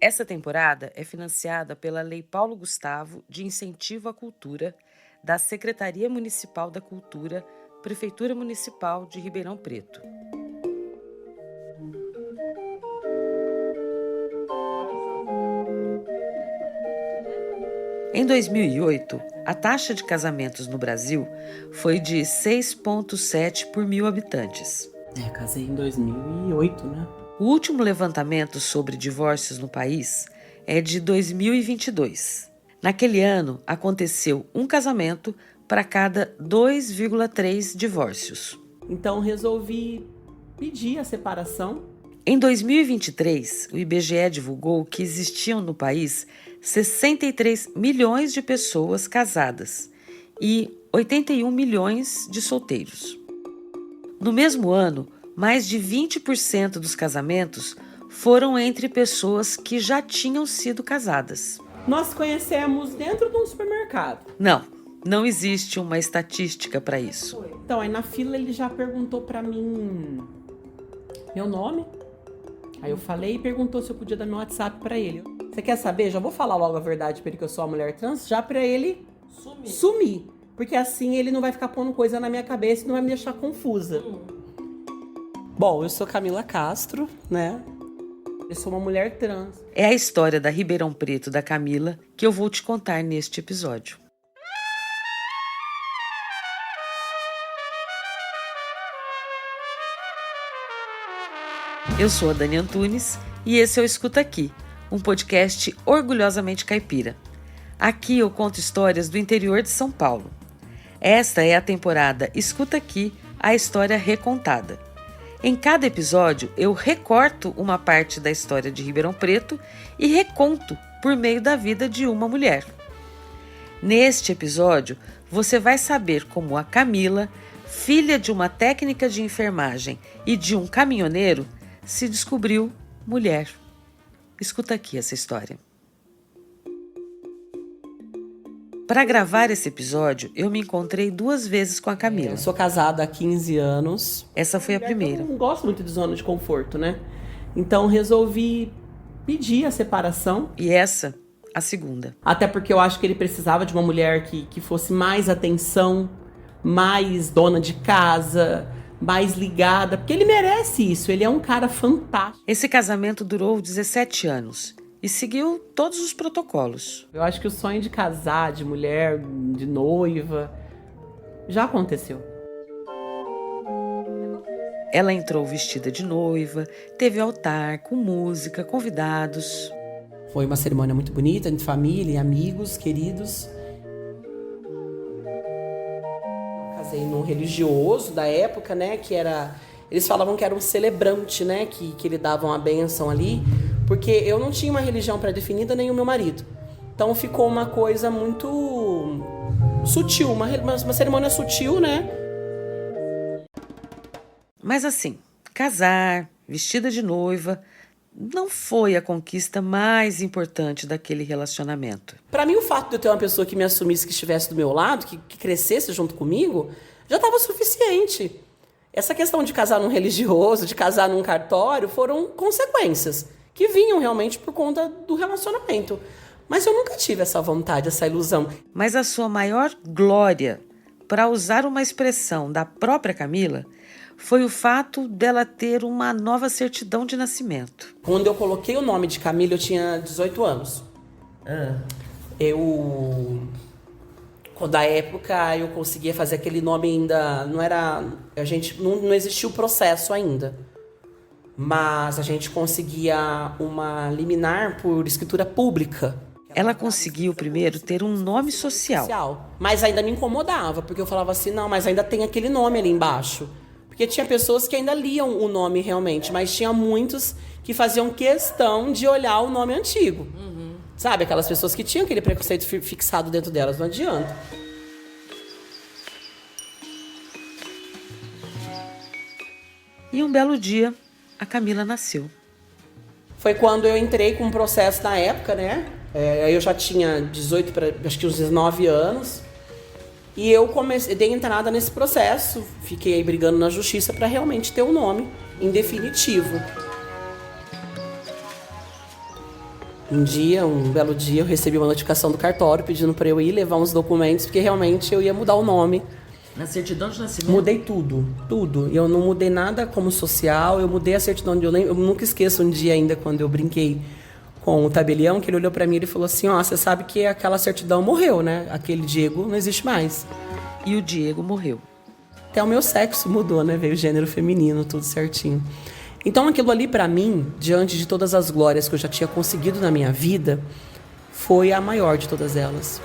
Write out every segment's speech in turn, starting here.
Essa temporada é financiada pela Lei Paulo Gustavo de Incentivo à Cultura, da Secretaria Municipal da Cultura, Prefeitura Municipal de Ribeirão Preto. Em 2008, a taxa de casamentos no Brasil foi de 6,7 por mil habitantes. Casei em 2008, né? O último levantamento sobre divórcios no país é de 2022. Naquele ano, aconteceu um casamento para cada 2,3 divórcios. Então resolvi pedir a separação. Em 2023, o IBGE divulgou que existiam no país 63 milhões de pessoas casadas e 81 milhões de solteiros. No mesmo ano, mais de 20% dos casamentos foram entre pessoas que já tinham sido casadas. Nós conhecemos dentro de um supermercado. Não existe uma estatística para isso. Então, aí na fila ele já perguntou para mim meu nome. Aí eu falei e perguntou se eu podia dar meu WhatsApp para ele. Você quer saber? Já vou falar logo a verdade para ele que eu sou uma mulher trans, já para ele sumir. Porque assim ele não vai ficar pondo coisa na minha cabeça e não vai me deixar confusa. Bom, eu sou Camila Castro, né? Eu sou uma mulher trans. É a história da Ribeirão Preto da Camila que eu vou te contar neste episódio. Eu sou a Dani Antunes e esse é o Escuta Aqui, um podcast orgulhosamente caipira. Aqui eu conto histórias do interior de São Paulo. Esta é a temporada Escuta Aqui, a história recontada. Em cada episódio, eu recorto uma parte da história de Ribeirão Preto e reconto por meio da vida de uma mulher. Neste episódio, você vai saber como a Camila, filha de uma técnica de enfermagem e de um caminhoneiro, se descobriu mulher. Escuta aqui essa história. Para gravar esse episódio, eu me encontrei 2 vezes com a Camila. Eu sou casada há 15 anos. Essa foi a primeira. Eu não gosto muito de zona de conforto, né? Então resolvi pedir a separação. E essa, a segunda. Até porque eu acho que ele precisava de uma mulher que fosse mais atenção, mais dona de casa, mais ligada, porque ele merece isso, ele é um cara fantástico. Esse casamento durou 17 anos e seguiu todos os protocolos. Eu acho que o sonho de casar, de mulher, de noiva, já aconteceu. Ela entrou vestida de noiva, teve altar, com música, convidados. Foi uma cerimônia muito bonita, de família, amigos, queridos. Casei num religioso da época, né, que era... Eles falavam que era um celebrante, né, que ele dava uma bênção ali, porque eu não tinha uma religião pré-definida, nem o meu marido. Então ficou uma coisa muito sutil, uma cerimônia sutil, né? Mas assim, casar, vestida de noiva, não foi a conquista mais importante daquele relacionamento. Para mim, o fato de eu ter uma pessoa que me assumisse, que estivesse do meu lado, que crescesse junto comigo, já estava suficiente. Essa questão de casar num religioso, de casar num cartório, foram consequências que vinham realmente por conta do relacionamento. Mas eu nunca tive essa vontade, essa ilusão. Mas a sua maior glória, para usar uma expressão da própria Camila, foi o fato dela ter uma nova certidão de nascimento. Quando eu coloquei o nome de Camila, eu tinha 18 anos. Da época, eu conseguia fazer aquele nome ainda... Não existia o processo ainda. Mas a gente conseguia uma liminar por escritura pública. Ela conseguiu primeiro ter um nome social. Mas ainda me incomodava, porque eu falava assim, não, mas ainda tem aquele nome ali embaixo. Porque tinha pessoas que ainda liam o nome realmente, mas tinha muitos que faziam questão de olhar o nome antigo. Sabe, aquelas pessoas que tinham aquele preconceito fixado dentro delas, não adianta. E um belo dia, a Camila nasceu. Foi quando eu entrei com um processo na época, né? Eu já tinha 18 para acho que uns 19 anos. E eu dei entrada nesse processo, fiquei aí brigando na justiça para realmente ter um nome em definitivo. Um belo dia, eu recebi uma notificação do cartório pedindo para eu ir levar uns documentos, porque realmente eu ia mudar o nome. Na certidão de nascimento? Mudei tudo. Eu não mudei nada como social, eu mudei a certidão de... Eu nunca esqueço um dia ainda, quando eu brinquei com o tabelião, que ele olhou para mim e falou assim, você sabe que aquela certidão morreu, né? Aquele Diego não existe mais. E o Diego morreu. Até o meu sexo mudou, né? Veio o gênero feminino, tudo certinho. Então aquilo ali para mim, diante de todas as glórias que eu já tinha conseguido na minha vida, foi a maior de todas elas.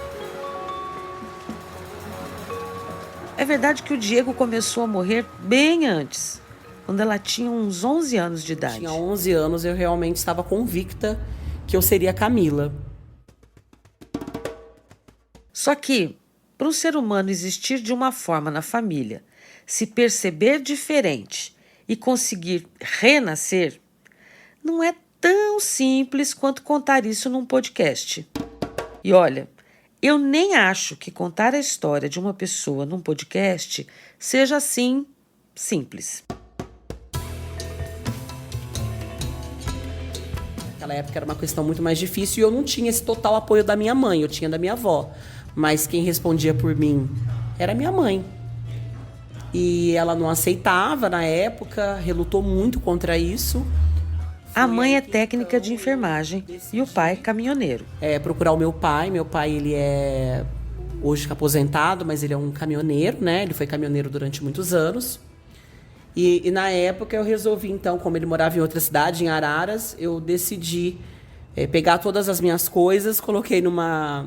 É verdade que o Diego começou a morrer bem antes, quando ela tinha uns 11 anos de idade. Tinha 11 anos, eu realmente estava convicta que eu seria Camila. Só que, para um ser humano existir de uma forma na família, se perceber diferente e conseguir renascer, não é tão simples quanto contar isso num podcast. E olha, eu nem acho que contar a história de uma pessoa num podcast seja assim simples. Naquela época era uma questão muito mais difícil e eu não tinha esse total apoio da minha mãe, eu tinha da minha avó. Mas quem respondia por mim era minha mãe. E ela não aceitava na época, relutou muito contra isso. A mãe é técnica de enfermagem e o pai caminhoneiro. Procurar o meu pai. Meu pai, ele é hoje aposentado, mas ele é um caminhoneiro, né? Ele foi caminhoneiro durante muitos anos. E na época eu resolvi, então, como ele morava em outra cidade, em Araras, eu decidi pegar todas as minhas coisas, coloquei numa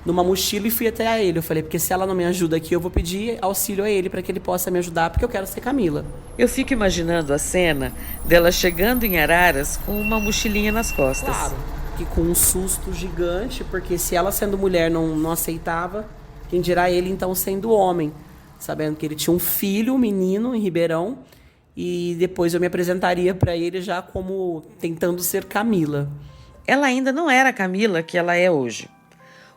mochila e fui até ele. Eu falei, porque se ela não me ajuda aqui, eu vou pedir auxílio a ele para que ele possa me ajudar, porque eu quero ser Camila. Eu fico imaginando a cena dela chegando em Araras com uma mochilinha nas costas. Claro, que com um susto gigante, porque se ela sendo mulher não aceitava, quem dirá ele então sendo homem, sabendo que ele tinha um filho, um menino em Ribeirão, e depois eu me apresentaria para ele já como tentando ser Camila. Ela ainda não era a Camila que ela é hoje.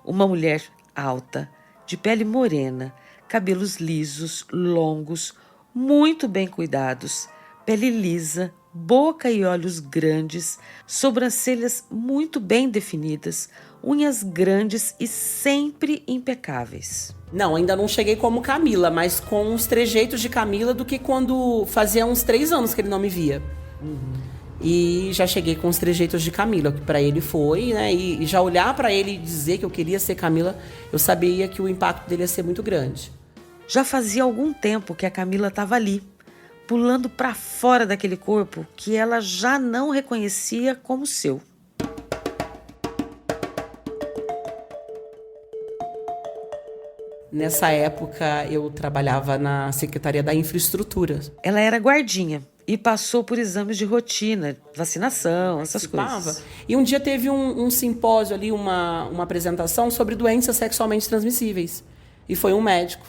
Uma mulher alta, de pele morena, cabelos lisos, longos, muito bem cuidados, pele lisa, boca e olhos grandes, sobrancelhas muito bem definidas, unhas grandes e sempre impecáveis. Não, ainda não cheguei como Camila, mas com os trejeitos de Camila do que quando fazia uns 3 anos que ele não me via. E já cheguei com os trejeitos de Camila, que para ele foi, né? E já olhar para ele e dizer que eu queria ser Camila, eu sabia que o impacto dele ia ser muito grande. Já fazia algum tempo que a Camila estava ali, pulando para fora daquele corpo que ela já não reconhecia como seu. Nessa época, eu trabalhava na Secretaria da Infraestrutura. Ela era guardinha e passou por exames de rotina, vacinação, essas coisas. E um dia teve um simpósio ali, uma apresentação sobre doenças sexualmente transmissíveis. E foi um médico.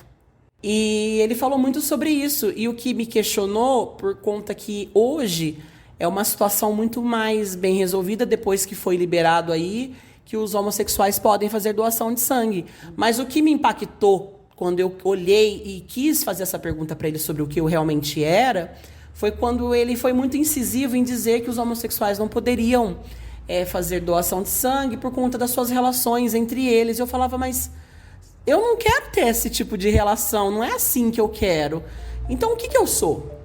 E ele falou muito sobre isso. E o que me questionou, por conta que hoje é uma situação muito mais bem resolvida, depois que foi liberado aí, que os homossexuais podem fazer doação de sangue. Mas o que me impactou quando eu olhei e quis fazer essa pergunta para ele sobre o que eu realmente era, foi quando ele foi muito incisivo em dizer que os homossexuais não poderiam fazer doação de sangue por conta das suas relações entre eles. Eu falava, mas eu não quero ter esse tipo de relação, não é assim que eu quero. Então o que eu sou?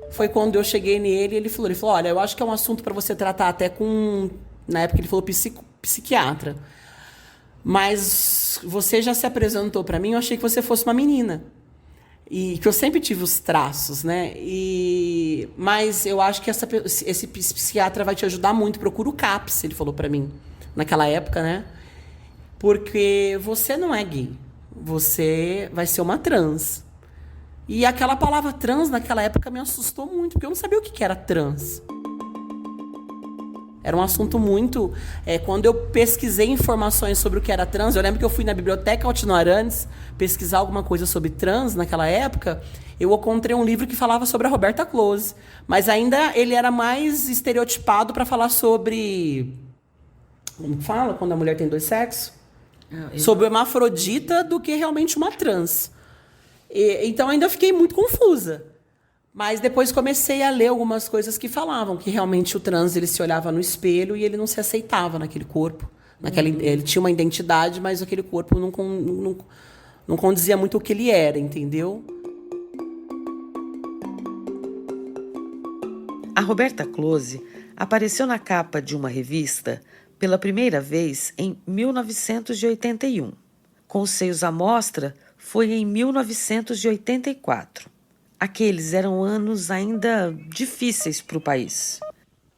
Foi quando eu cheguei nele e ele falou, olha, eu acho que é um assunto para você tratar até com... Na época ele falou psiquiatra. Mas você já se apresentou para mim, eu achei que você fosse uma menina. E que eu sempre tive os traços, né? Mas eu acho que esse psiquiatra vai te ajudar muito. Procura o CAPS, ele falou para mim. Naquela época, né? Porque você não é gay. Você vai ser uma trans. E aquela palavra trans naquela época me assustou muito, porque eu não sabia o que era trans. Era um assunto muito... quando eu pesquisei informações sobre o que era trans, eu lembro que eu fui na Biblioteca Altino Arantes pesquisar alguma coisa sobre trans naquela época, eu encontrei um livro que falava sobre a Roberta Close. Mas ainda ele era mais estereotipado para falar sobre... Como fala quando a mulher tem 2 sexos? Sobre o hermafrodita do que realmente uma trans. Então ainda fiquei muito confusa. Mas depois comecei a ler algumas coisas que falavam que realmente o trans ele se olhava no espelho e ele não se aceitava naquele corpo. Ele tinha uma identidade, mas aquele corpo não condizia muito o que ele era, entendeu? A Roberta Close apareceu na capa de uma revista pela primeira vez em 1981. Com os seios à mostra foi em 1984. Aqueles eram anos ainda difíceis para o país.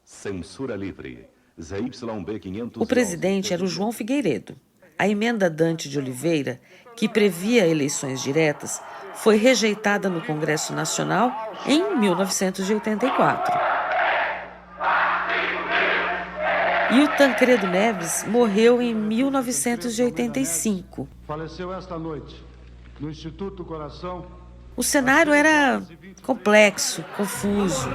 Censura livre. ZYB 500. O presidente era o João Figueiredo. A emenda Dante de Oliveira, que previa eleições diretas, foi rejeitada no Congresso Nacional em 1984. E o Tancredo Neves morreu em 1985. Faleceu esta noite no Instituto Coração. O cenário era complexo, confuso.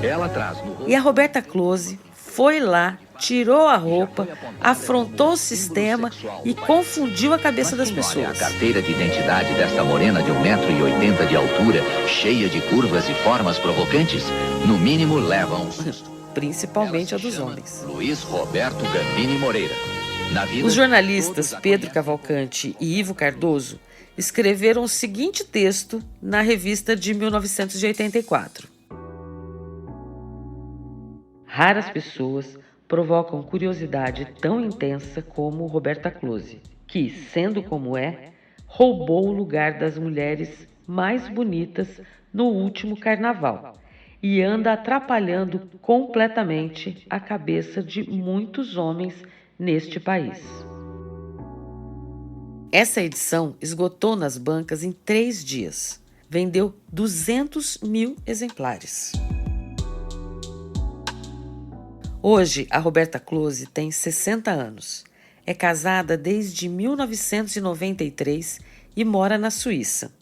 Ela traz E a Roberta Close foi lá, tirou a roupa, afrontou o sistema e confundiu a cabeça das pessoas. A carteira de identidade desta morena de 1,80 m de altura, cheia de curvas e formas provocantes, no mínimo leva um susto. Principalmente a dos homens. Luiz Roberto Gambini Moreira. Na vida, os jornalistas Pedro Cavalcante e Ivo Cardoso escreveram o seguinte texto na revista de 1984. Raras pessoas provocam curiosidade tão intensa como Roberta Close, que, sendo como é, roubou o lugar das mulheres mais bonitas no último carnaval e anda atrapalhando completamente a cabeça de muitos homens neste país. Essa edição esgotou nas bancas em 3 dias. Vendeu 200 mil exemplares. Hoje, a Roberta Close tem 60 anos. É casada desde 1993 e mora na Suíça.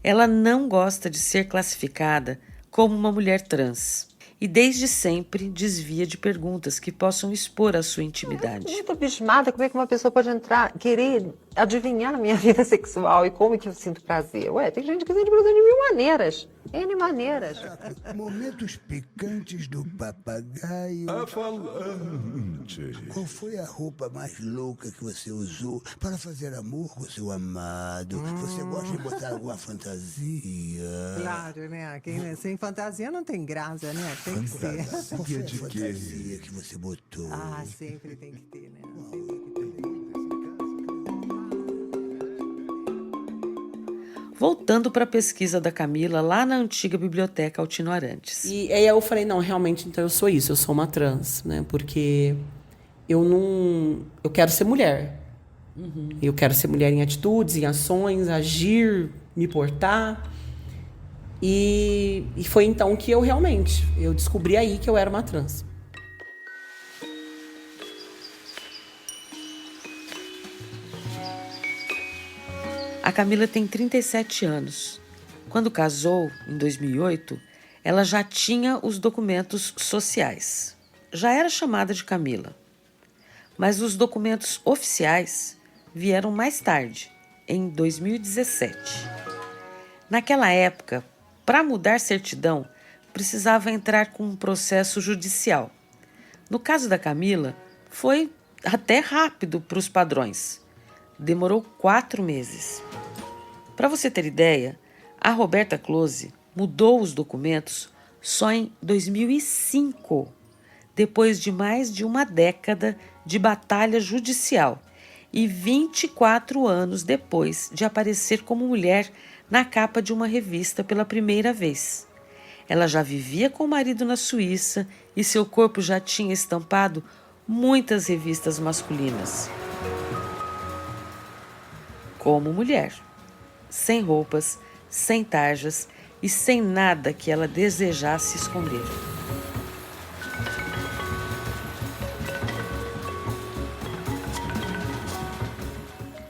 Ela não gosta de ser classificada como uma mulher trans e desde sempre desvia de perguntas que possam expor a sua intimidade. Eu tô muito abismada como é que uma pessoa pode querer adivinhar a minha vida sexual e como que eu sinto prazer. Ué, tem gente que sente prazer de mil maneiras. N maneiras. Momentos picantes do papagaio. A falante. Qual foi a roupa mais louca que você usou para fazer amor com seu amado? Você gosta de botar alguma fantasia? Claro, né? Sem fantasia não tem graça, né? Tem que ser. Qual foi a fantasia que você botou? Ah, sempre tem que ter, né? Sempre que tem. Voltando para a pesquisa da Camila lá na antiga biblioteca Altino Arantes. E aí eu falei, não, realmente, então eu sou isso, eu sou uma trans, né? Porque eu quero ser mulher. Eu quero ser mulher em atitudes, em ações, agir, me portar. E foi então que eu descobri aí que eu era uma trans. A Camila tem 37 anos. Quando casou, em 2008, ela já tinha os documentos sociais. Já era chamada de Camila. Mas os documentos oficiais vieram mais tarde, em 2017. Naquela época, para mudar certidão, precisava entrar com um processo judicial. No caso da Camila, foi até rápido para os padrões. Demorou 4 meses. Para você ter ideia, a Roberta Close mudou os documentos só em 2005, depois de mais de uma década de batalha judicial e 24 anos depois de aparecer como mulher na capa de uma revista pela primeira vez. Ela já vivia com o marido na Suíça e seu corpo já tinha estampado muitas revistas masculinas. Como mulher, sem roupas, sem tarjas e sem nada que ela desejasse esconder.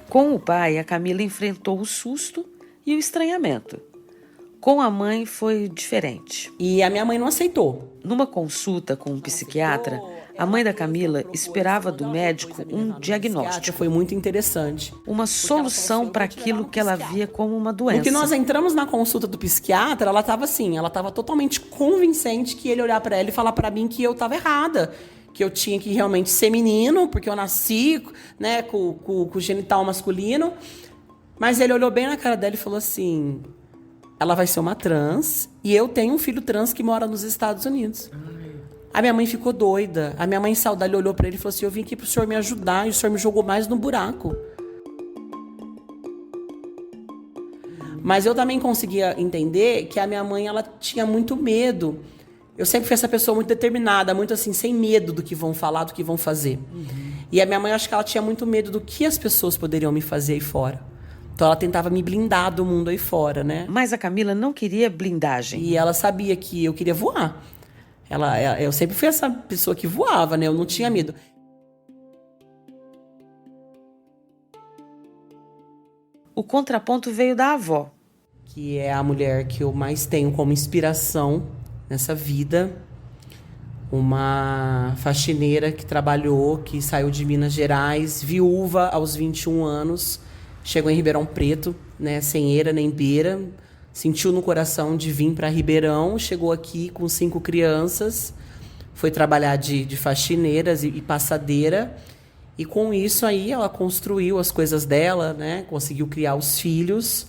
Com o pai, a Camila enfrentou o susto e o estranhamento. Com a mãe foi diferente. E a minha mãe não aceitou. Numa consulta com um psiquiatra, A mãe da Camila esperava do médico um diagnóstico. Foi muito interessante. Uma solução para aquilo que ela via como uma doença. No que nós entramos na consulta do psiquiatra, ela estava totalmente convincente que ele olhar para ela e falar para mim que eu estava errada. Que eu tinha que realmente ser menino, porque eu nasci, né, com o genital masculino. Mas ele olhou bem na cara dela e falou assim: ela vai ser uma trans e eu tenho um filho trans que mora nos Estados Unidos. A minha mãe ficou doida. A minha mãe saudável olhou para ele e falou assim: eu vim aqui pro senhor me ajudar e o senhor me jogou mais no buraco. Mas eu também conseguia entender que a minha mãe, ela tinha muito medo. Eu sempre fui essa pessoa muito determinada, muito assim, sem medo do que vão falar, do que vão fazer. E a minha mãe, acho que ela tinha muito medo do que as pessoas poderiam me fazer aí fora. Então ela tentava me blindar do mundo aí fora, né? Mas a Camila não queria blindagem. E ela sabia que eu queria voar. Eu sempre fui essa pessoa que voava, né? Eu não tinha medo. O contraponto veio da avó. Que é a mulher que eu mais tenho como inspiração nessa vida. Uma faxineira que trabalhou, que saiu de Minas Gerais, viúva aos 21 anos, chegou em Ribeirão Preto, né? Sem eira nem beira. Sentiu no coração de vir para Ribeirão, chegou aqui com 5 crianças, foi trabalhar de faxineiras e passadeira, e com isso aí ela construiu as coisas dela, né? Conseguiu criar os filhos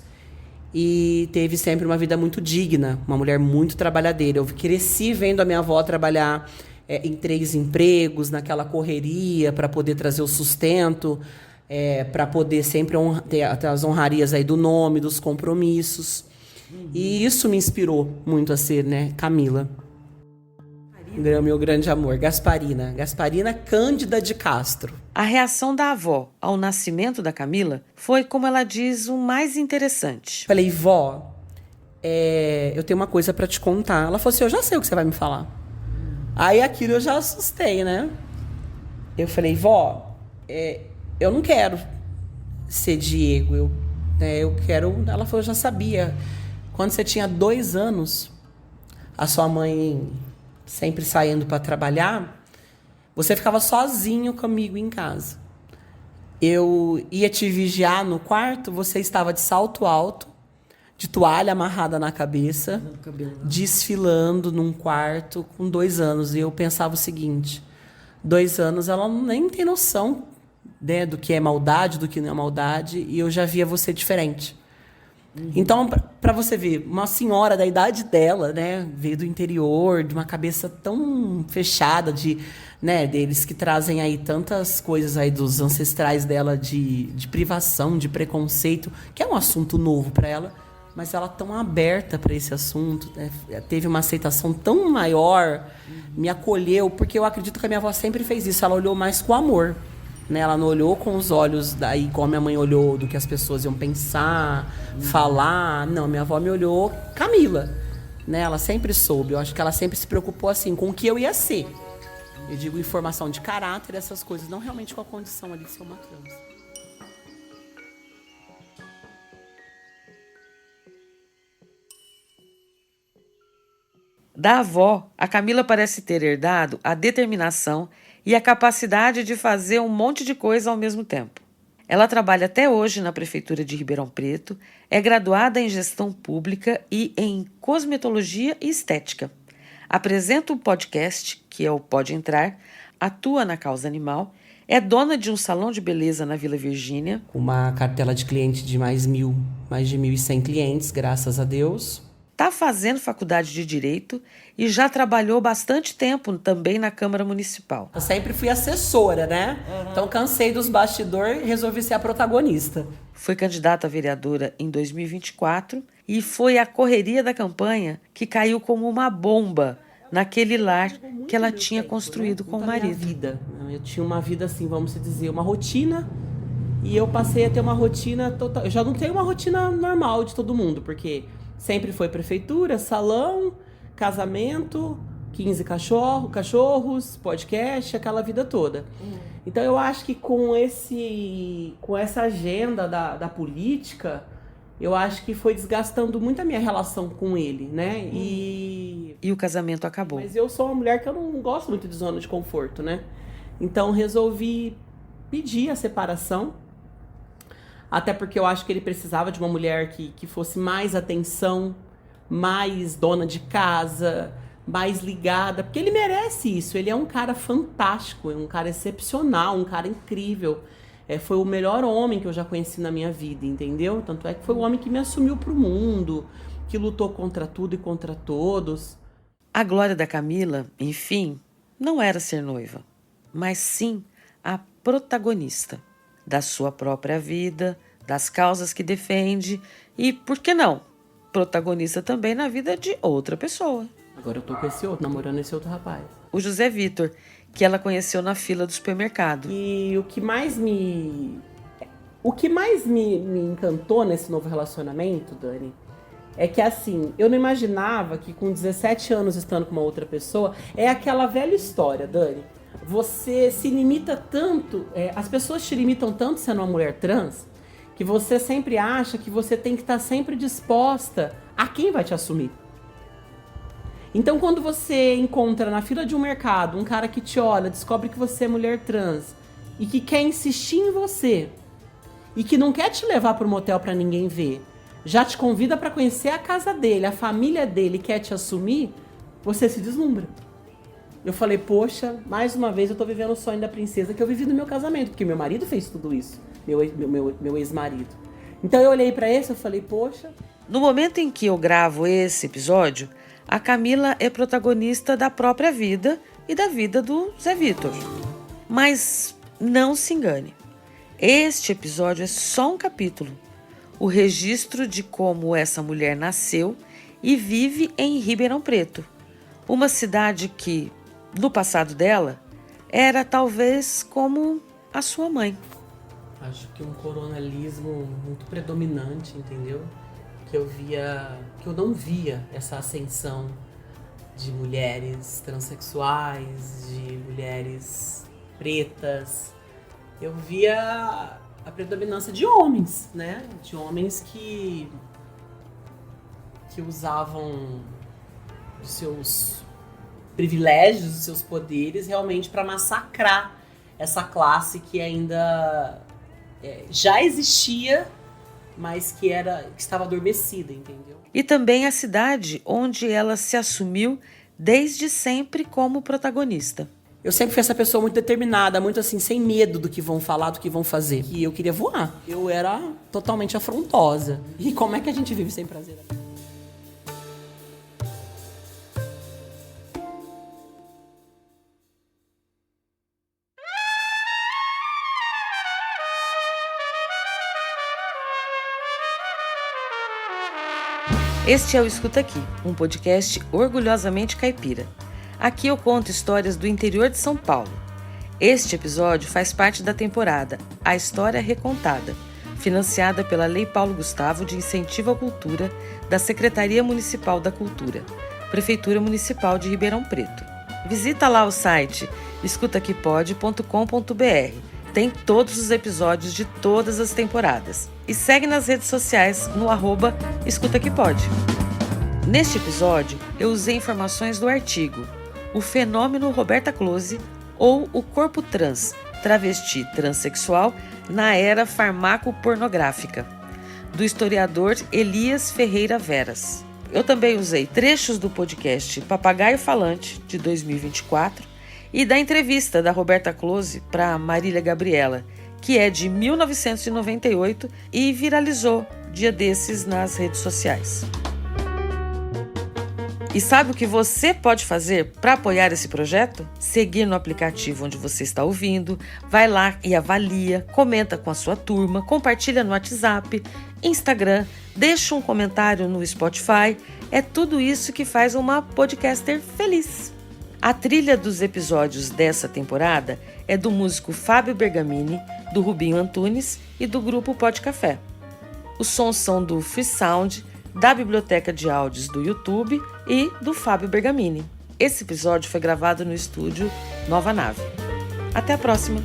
e teve sempre uma vida muito digna, uma mulher muito trabalhadeira. Eu cresci vendo a minha avó trabalhar em 3 empregos, naquela correria para poder trazer o sustento, para poder sempre ter as honrarias aí do nome, dos compromissos. E isso me inspirou muito a ser, né, Camila. Meu grande amor, Gasparina Cândida de Castro. A reação da avó ao nascimento da Camila foi, como ela diz, o mais interessante. Falei: vó, eu tenho uma coisa para te contar. Ela falou assim: eu já sei o que você vai me falar. Aí aquilo eu já assustei, né? Eu falei: vó, eu não quero ser Diego, eu quero... Ela falou: eu já sabia. Quando você tinha 2 anos, a sua mãe sempre saindo para trabalhar, você ficava sozinho comigo em casa. Eu ia te vigiar no quarto, você estava de salto alto, de toalha amarrada na cabeça, desfilando num quarto com 2 anos. E eu pensava o seguinte: 2 anos, ela nem tem noção, né, do que é maldade, do que não é maldade, e eu já via você diferente. Então, para você ver, uma senhora da idade dela, né, veio do interior, de uma cabeça tão fechada, né, deles que trazem aí tantas coisas aí dos ancestrais dela de privação, de preconceito, que é um assunto novo para ela, mas ela tão aberta para esse assunto, né, teve uma aceitação tão maior, me acolheu, porque eu acredito que a minha avó sempre fez isso, ela olhou mais com amor. Né, ela não olhou com os olhos daí como a minha mãe olhou, do que as pessoas iam pensar, falar. Não, minha avó me olhou Camila. Né, ela sempre soube. Eu acho que ela sempre se preocupou assim com o que eu ia ser. Eu digo informação de caráter, essas coisas, não realmente com a condição ali de ser uma trans. Da avó, a Camila parece ter herdado a determinação e a capacidade de fazer um monte de coisa ao mesmo tempo. Ela trabalha até hoje na Prefeitura de Ribeirão Preto, é graduada em Gestão Pública e em Cosmetologia e Estética. Apresenta um podcast, que é o Pode Entrar, atua na causa animal, é dona de um salão de beleza na Vila Virgínia. Uma cartela de cliente de mais de 1.100 clientes, graças a Deus. Está fazendo faculdade de Direito e já trabalhou bastante tempo também na Câmara Municipal. Eu sempre fui assessora, né? Então cansei dos bastidores e resolvi ser a protagonista. Foi candidata a vereadora em 2024 e foi a correria da campanha que caiu como uma bomba naquele lar que ela tinha construído com o marido. Eu tinha uma vida assim, vamos dizer, uma rotina, e eu passei a ter uma rotina total. Eu já não tenho uma rotina normal de todo mundo, porque sempre foi prefeitura, salão, casamento, 15 cachorros, podcast, aquela vida toda. Então eu acho que com essa agenda da política, eu acho que foi desgastando muito a minha relação com ele, né? E o casamento acabou. Mas eu sou uma mulher que eu não gosto muito de zona de conforto, né? Então resolvi pedir a separação. Até porque eu acho que ele precisava de uma mulher que fosse mais atenção, mais dona de casa, mais ligada. Porque ele merece isso. Ele é um cara fantástico, é um cara excepcional, um cara incrível. Foi o melhor homem que eu já conheci na minha vida, entendeu? Tanto é que foi o homem que me assumiu pro mundo, que lutou contra tudo e contra todos. A glória da Camila, enfim, não era ser noiva, mas sim a protagonista da sua própria vida, das causas que defende e, por que não, protagonista também na vida de outra pessoa. Agora eu tô com esse outro, namorando esse outro rapaz. O José Vitor, que ela conheceu na fila do supermercado. E o que mais me encantou nesse novo relacionamento, Dani, é que assim, eu não imaginava que com 17 anos estando com uma outra pessoa, é aquela velha história, Dani. Você se limita tanto, as pessoas te limitam tanto sendo uma mulher trans, que você sempre acha que você tem que estar sempre disposta a quem vai te assumir. Então, quando você encontra na fila de um mercado um cara que te olha, descobre que você é mulher trans e que quer insistir em você e que não quer te levar para um motel para ninguém ver, já te convida para conhecer a casa dele, a família dele, quer te assumir, você se deslumbra. Eu falei, poxa, mais uma vez eu tô vivendo o sonho da princesa que eu vivi no meu casamento, porque meu marido fez tudo isso, meu ex-marido. Então eu olhei para esse e falei, poxa... No momento em que eu gravo esse episódio, a Camila é protagonista da própria vida e da vida do Zé Vitor. Mas não se engane, este episódio é só um capítulo. O registro de como essa mulher nasceu e vive em Ribeirão Preto, uma cidade que, no passado dela, era talvez como a sua mãe. Acho que um coronelismo muito predominante, entendeu? Que eu não via essa ascensão de mulheres transexuais, de mulheres pretas. Eu via a predominância de homens, né? De homens que usavam os seus privilégios, os seus poderes realmente para massacrar essa classe que ainda já existia, mas que estava adormecida, entendeu? E também a cidade onde ela se assumiu desde sempre como protagonista. Eu sempre fui essa pessoa muito determinada, muito assim, sem medo do que vão falar, do que vão fazer. E eu queria voar. Eu era totalmente afrontosa. E como é que a gente vive sem prazer? Este é o Escuta Aqui, um podcast orgulhosamente caipira. Aqui eu conto histórias do interior de São Paulo. Este episódio faz parte da temporada A História Recontada, financiada pela Lei Paulo Gustavo de Incentivo à Cultura da Secretaria Municipal da Cultura, Prefeitura Municipal de Ribeirão Preto. Visita lá o site escutaquipode.com.br. Tem todos os episódios de todas as temporadas. E segue nas redes sociais no @escutaquipode. Neste episódio, eu usei informações do artigo O Fenômeno Roberta Close ou O Corpo Trans, Travesti Transsexual na Era Farmacopornográfica, do historiador Elias Ferreira Veras. Eu também usei trechos do podcast Papagaio Falante, de 2024, e da entrevista da Roberta Close para Marília Gabriela, que é de 1998 e viralizou dia desses nas redes sociais. E sabe o que você pode fazer para apoiar esse projeto? Seguir no aplicativo onde você está ouvindo, vai lá e avalia, comenta com a sua turma, compartilha no WhatsApp, Instagram, deixa um comentário no Spotify. É tudo isso que faz uma podcaster feliz. A trilha dos episódios dessa temporada é do músico Fábio Bergamini, do Rubinho Antunes e do grupo Pod Café. Os sons são do Free Sound, da biblioteca de áudios do YouTube e do Fábio Bergamini. Esse episódio foi gravado no estúdio Nova Nave. Até a próxima!